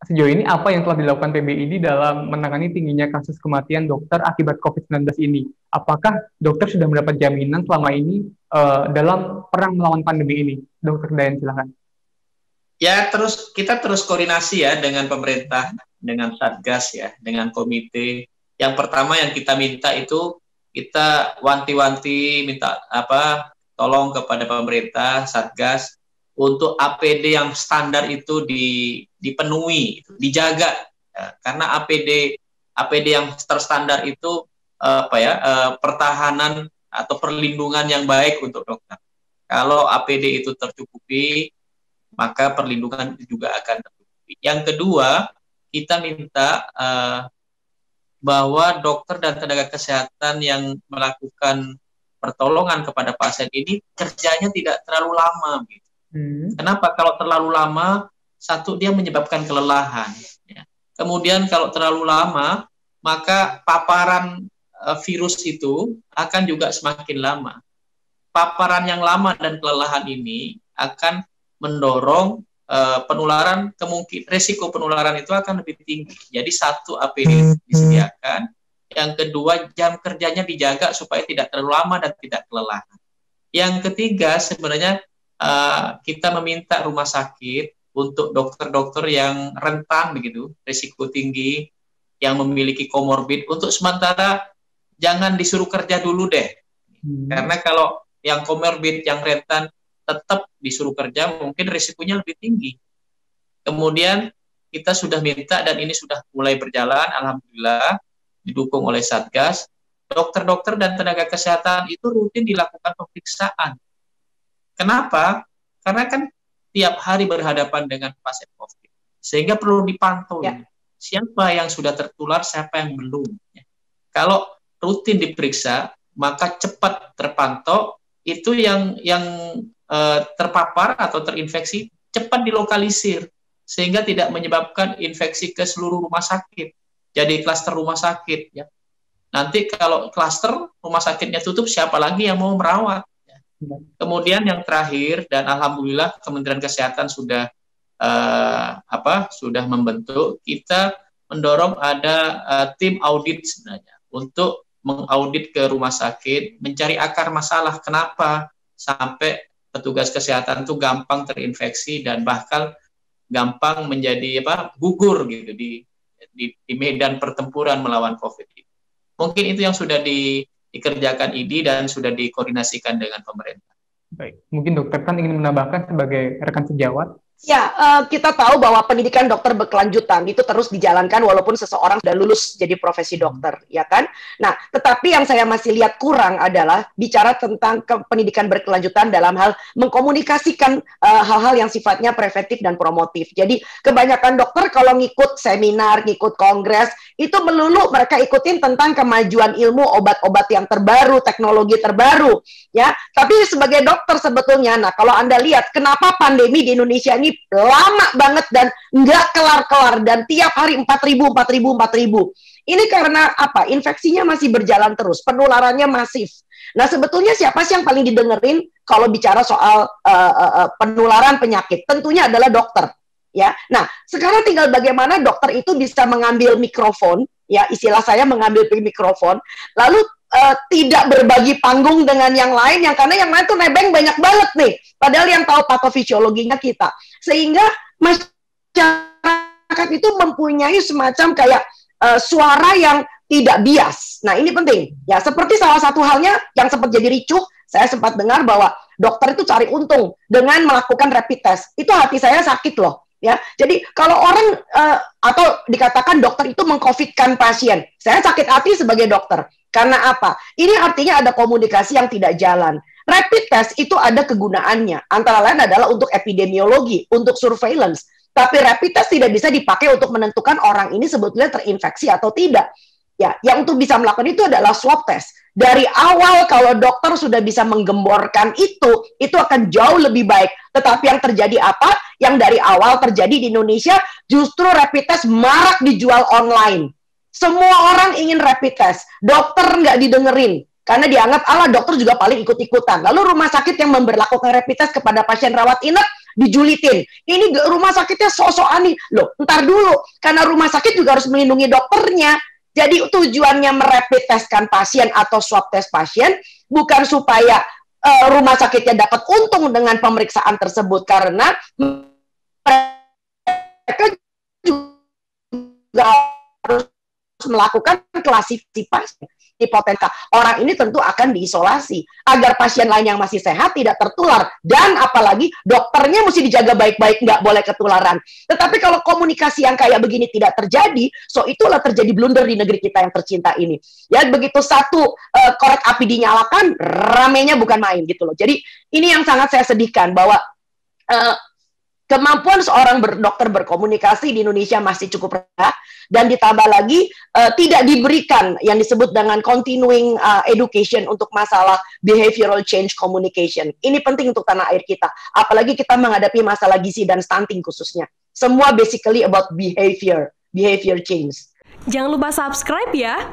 sejauh ini apa yang telah dilakukan PBID dalam menangani tingginya kasus kematian dokter akibat COVID-19 ini? Apakah dokter sudah mendapat jaminan selama ini dalam perang melawan pandemi ini? Dokter Dayan, silakan. Ya, kita terus koordinasi ya dengan pemerintah, dengan Satgas ya, dengan komite. Yang pertama yang kita minta itu, kita wanti-wanti minta tolong kepada pemerintah, Satgas, untuk APD yang standar itu dipenuhi, dijaga. Ya, karena APD yang terstandar itu pertahanan atau perlindungan yang baik untuk dokter. Kalau APD itu tercukupi, maka perlindungan itu juga akan tercukupi. Yang kedua, kita minta bahwa dokter dan tenaga kesehatan yang melakukan pertolongan kepada pasien ini kerjanya tidak terlalu lama. Gitu. Kenapa? Kalau terlalu lama, satu, dia menyebabkan kelelahan. Ya. Kemudian kalau terlalu lama, maka paparan virus itu akan juga semakin lama. Paparan yang lama dan kelelahan ini akan mendorong penularan, resiko penularan itu akan lebih tinggi. Jadi satu, APD disediakan. Yang kedua, jam kerjanya dijaga supaya tidak terlalu lama dan tidak kelelahan. Yang ketiga, sebenarnya kita meminta rumah sakit untuk dokter-dokter yang rentan begitu, risiko tinggi, yang memiliki komorbid, untuk sementara jangan disuruh kerja dulu deh. Karena kalau yang komorbid, yang rentan, tetap disuruh kerja, mungkin risikonya lebih tinggi. Kemudian kita sudah minta, dan ini sudah mulai berjalan, alhamdulillah, didukung oleh Satgas, dokter-dokter dan tenaga kesehatan itu rutin dilakukan pemeriksaan. Kenapa? Karena kan tiap hari berhadapan dengan pasien COVID, sehingga perlu dipantau siapa yang sudah tertular, siapa yang belum. Kalau rutin diperiksa, maka cepat terpantau, itu yang terpapar atau terinfeksi cepat dilokalisir, sehingga tidak menyebabkan infeksi ke seluruh rumah sakit. Jadi klaster rumah sakit. Ya. Nanti kalau klaster rumah sakitnya tutup, siapa lagi yang mau merawat? Ya. Kemudian yang terakhir, dan alhamdulillah Kementerian Kesehatan sudah sudah membentuk, kita mendorong ada tim audit sebenarnya untuk mengaudit ke rumah sakit, mencari akar masalah kenapa sampai petugas kesehatan itu gampang terinfeksi dan bahkan gampang menjadi gugur gitu di medan pertempuran melawan COVID. Mungkin itu yang sudah dikerjakan ID dan sudah dikoordinasikan dengan pemerintah. Baik, mungkin dokter kan ingin menambahkan sebagai rekan sejawat. Ya, kita tahu bahwa pendidikan dokter berkelanjutan itu terus dijalankan walaupun seseorang sudah lulus jadi profesi dokter, ya kan? Nah, tetapi yang saya masih lihat kurang adalah bicara tentang pendidikan berkelanjutan dalam hal mengkomunikasikan hal-hal yang sifatnya preventif dan promotif. Jadi, kebanyakan dokter kalau ngikut seminar, ngikut kongres, itu melulu mereka ikutin tentang kemajuan ilmu, obat-obat yang terbaru, teknologi terbaru, ya. Tapi sebagai dokter sebetulnya, nah kalau Anda lihat kenapa pandemi di Indonesia ini lama banget dan nggak kelar-kelar dan tiap hari 4.000. Ini karena apa? Infeksinya masih berjalan terus, penularannya masif. Nah, sebetulnya siapa sih yang paling didengerin kalau bicara soal penularan penyakit? Tentunya adalah dokter, ya. Nah, sekarang tinggal bagaimana dokter itu bisa mengambil mikrofon, ya, istilah saya mengambil mikrofon, lalu tidak berbagi panggung dengan yang lain, karena yang lain tuh nebeng banyak banget nih, padahal yang tahu patofisiologinya kita, sehingga masyarakat itu mempunyai semacam kayak suara yang tidak bias. Nah, ini penting ya, seperti salah satu halnya yang sempat jadi ricuh, saya sempat dengar bahwa dokter itu cari untung dengan melakukan rapid test. Itu hati saya sakit loh. Ya, jadi kalau orang atau dikatakan dokter itu mengcovidkan pasien, saya sakit hati sebagai dokter. Karena apa? Ini artinya ada komunikasi yang tidak jalan. Rapid test itu ada kegunaannya. Antara lain adalah untuk epidemiologi, untuk surveillance. Tapi rapid test tidak bisa dipakai untuk menentukan orang ini sebetulnya terinfeksi atau tidak. Ya, yang untuk bisa melakukan itu adalah swab test. Dari awal kalau dokter sudah bisa menggemborkan itu akan jauh lebih baik. Tetapi yang terjadi apa? Yang dari awal terjadi di Indonesia, justru rapid test marak dijual online. Semua orang ingin rapid test. Dokter nggak didengerin. Karena dianggap, dokter juga paling ikut-ikutan. Lalu rumah sakit yang memberlakukan rapid test kepada pasien rawat inap, dijulitin. Ini rumah sakitnya sok-sokan nih. Loh, ntar dulu. Karena rumah sakit juga harus melindungi dokternya. Jadi tujuannya merapid testkan pasien atau swab test pasien bukan supaya rumah sakitnya dapat untung dengan pemeriksaan tersebut, karena mereka juga harus melakukan klasifikasi hipotensa. Orang ini tentu akan diisolasi agar pasien lain yang masih sehat tidak tertular, dan apalagi dokternya mesti dijaga baik-baik, nggak boleh ketularan. Tetapi kalau komunikasi yang kayak begini tidak terjadi, so itulah terjadi blunder di negeri kita yang tercinta ini. Ya, begitu satu korek api dinyalakan, ramenya bukan main gitu loh. Jadi ini yang sangat saya sedihkan, bahwa kemampuan seorang dokter berkomunikasi di Indonesia masih cukup rendah, dan ditambah lagi tidak diberikan yang disebut dengan continuing education untuk masalah behavioral change communication. Ini penting untuk tanah air kita, apalagi kita menghadapi masalah gizi dan stunting khususnya. Semua basically about behavior change. Jangan lupa subscribe ya.